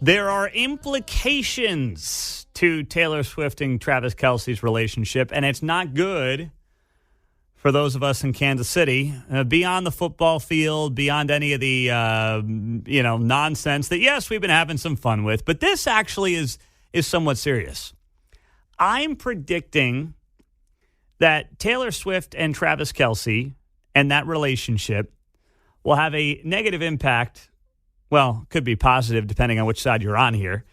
There are implications to Taylor Swift and Travis Kelce's relationship, and it's not good for those of us in Kansas City, beyond the football field, beyond any of the nonsense that, yes, we've been having some fun with. But this actually is somewhat serious. I'm predicting that Taylor Swift and Travis Kelce and that relationship will have a negative impact. Well, could be positive depending on which side you're on here,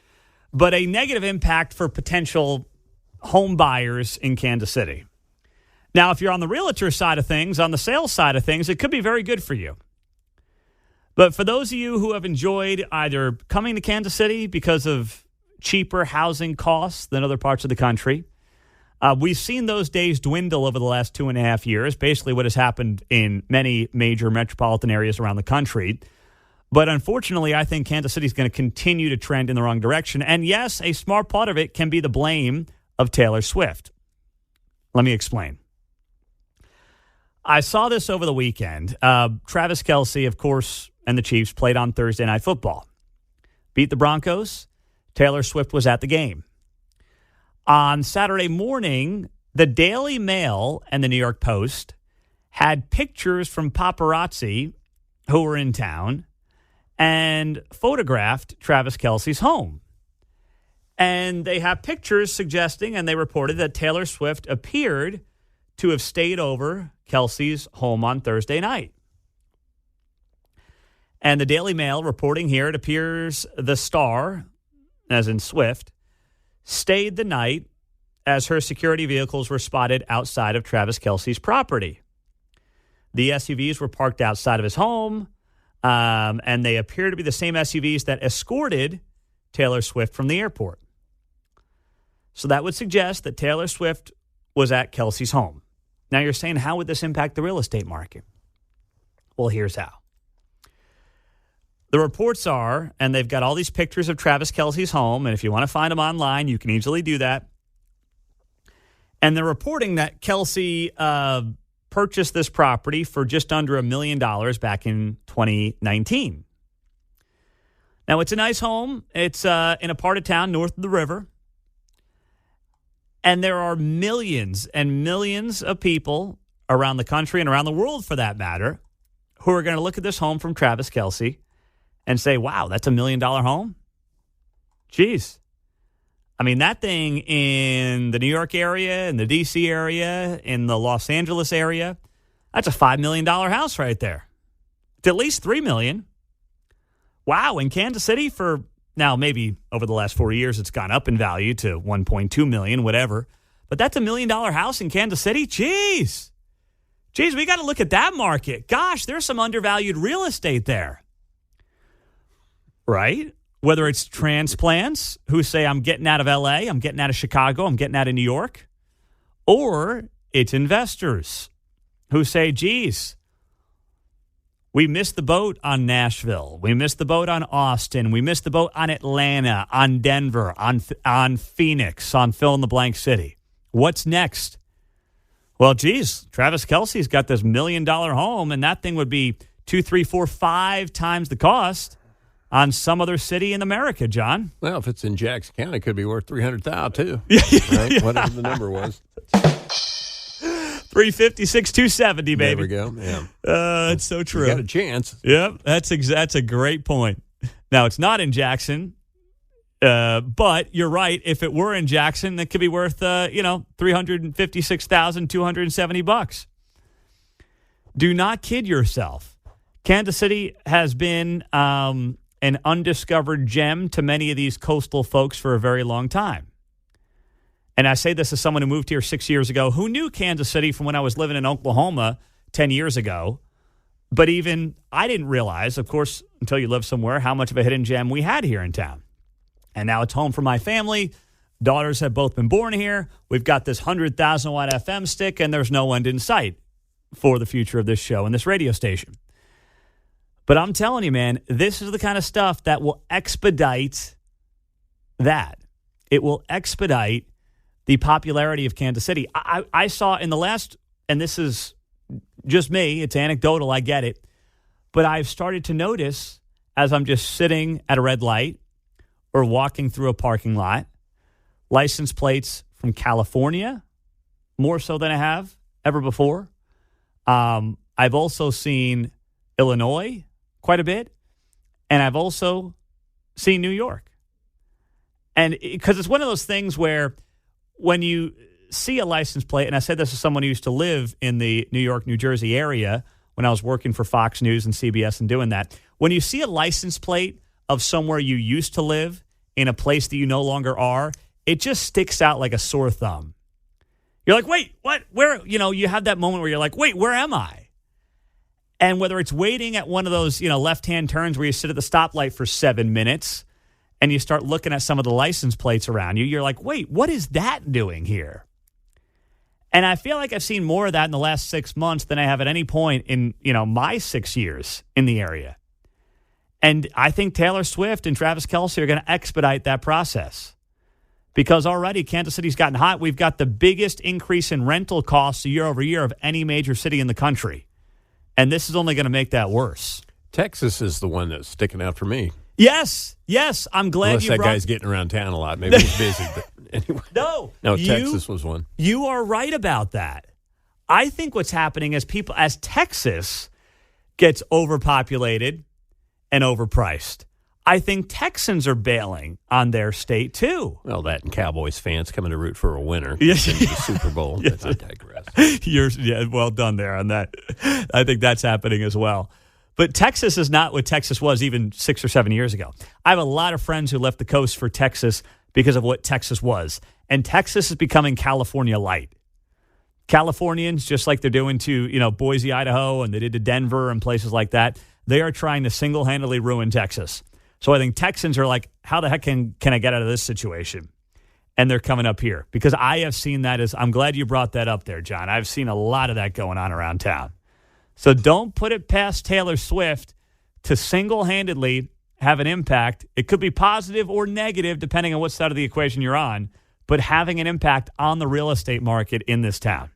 but a negative impact for potential home buyers in Kansas City. Now, if you're on the realtor side of things, on the sales side of things, it could be very good for you. But for those of you who have enjoyed either coming to Kansas City because of cheaper housing costs than other parts of the country, we've seen those days dwindle over the last 2.5 years, basically what has happened in many major metropolitan areas around the country. But unfortunately, I think Kansas City is going to continue to trend in the wrong direction. And yes, a smart part of it can be the blame of Taylor Swift. Let me explain. I saw this over the weekend. Travis Kelce, of course, and the Chiefs played on Thursday Night Football. Beat the Broncos. Taylor Swift was at the game. On Saturday morning, the Daily Mail and the New York Post had pictures from paparazzi who were in town and photographed Travis Kelce's home. And they have pictures suggesting, and they reported that Taylor Swift appeared to have stayed over Kelce's home on Thursday night. And the Daily Mail reporting here, it appears the star, as in Swift, stayed the night as her security vehicles were spotted outside of Travis Kelce's property. The SUVs were parked outside of his home, and they appear to be the same SUVs that escorted Taylor Swift from the airport. So that would suggest that Taylor Swift was at Kelce's home. Now you're saying, how would this impact the real estate market? Well, here's how. The reports are, and they've got all these pictures of Travis Kelce's home, and if you want to find them online, you can easily do that. And they're reporting that Kelce purchased this property for just under $1 million back in 2019. Now, it's a nice home. It's in a part of town north of the river. And there are millions and millions of people around the country and around the world, for that matter, who are going to look at this home from Travis Kelce and say, wow, that's $1 million home? Jeez. I mean, that thing in the New York area, in the D.C. area, in the Los Angeles area, that's a $5 million house right there. It's at least $3 million. Wow, in Kansas City for, now maybe over the last 4 years it's gone up in value to $1.2 million, whatever. But that's $1 million house in Kansas City? Jeez, we got to look at that market. Gosh, there's some undervalued real estate there. Right? Whether it's transplants who say, I'm getting out of L.A., I'm getting out of Chicago, I'm getting out of New York, or it's investors who say, geez, we missed the boat on Nashville, we missed the boat on Austin, we missed the boat on Atlanta, on Denver, on Phoenix, on fill-in-the-blank city. What's next? Well, geez, Travis Kelce's got this $1 million home, and that thing would be 2, 3, 4, 5 times the cost on some other city in America, John. Well, if it's in Jackson County, it could be worth $300,000 too. Right? Whatever the number was. 356, 270, baby. There we go. Yeah. It's so true. You got a chance. Yep, that's a great point. Now, it's not in Jackson, but you're right. If it were in Jackson, it could be worth, $356,270. Do not kid yourself. Kansas City has been an undiscovered gem to many of these coastal folks for a very long time. And I say this as someone who moved here 6 years ago, who knew Kansas City from when I was living in Oklahoma 10 years ago. But even I didn't realize, of course, until you live somewhere, how much of a hidden gem we had here in town. And now it's home for my family. Daughters have both been born here. We've got this 100,000-watt FM stick, and there's no end in sight for the future of this show and this radio station. But I'm telling you, man, this is the kind of stuff that will expedite that. It will expedite the popularity of Kansas City. I saw in the last, and this is just me, it's anecdotal, I get it, but I've started to notice as I'm just sitting at a red light or walking through a parking lot. License plates from California, more so than I have ever before. I've also seen Illinois quite a bit, and I've also seen New York. And because it's one of those things where when you see a license plate, and I said this to someone who used to live in the New York, New Jersey area when I was working for Fox News and CBS and doing that, when you see a license plate of somewhere you used to live in a place that you no longer are, it just sticks out like a sore thumb. You're like, wait, what? Where? You have that moment where you're like, wait, where am I? And whether it's waiting at one of those, left-hand turns where you sit at the stoplight for 7 minutes and you start looking at some of the license plates around you, you're like, wait, what is that doing here? And I feel like I've seen more of that in the last 6 months than I have at any point in, my 6 years in the area. And I think Taylor Swift and Travis Kelce are going to expedite that process. Because already Kansas City's gotten hot. We've got the biggest increase in rental costs year over year of any major city in the country. And this is only going to make that worse. Texas is the one that's sticking out for me. Yes. I'm glad Unless that guy's getting around town a lot. Maybe he's busy. But anyway. No, Texas was one. You are right about that. I think what's happening is as Texas gets overpopulated and overpriced, I think Texans are bailing on their state, too. Well, that and Cowboys fans coming to root for a winner. Yes. In the Super Bowl. Yes. I digress. Well done there on that. I think that's happening as well. But Texas is not what Texas was even 6 or 7 years ago. I have a lot of friends who left the coast for Texas because of what Texas was. And Texas is becoming California light. Californians, just like they're doing to, Boise, Idaho, and they did to Denver and places like that, they are trying to single-handedly ruin Texas. So I think Texans are like, how the heck can I get out of this situation? And they're coming up here because I have seen that I'm glad you brought that up there, John. I've seen a lot of that going on around town. So don't put it past Taylor Swift to single-handedly have an impact. It could be positive or negative depending on what side of the equation you're on, but having an impact on the real estate market in this town.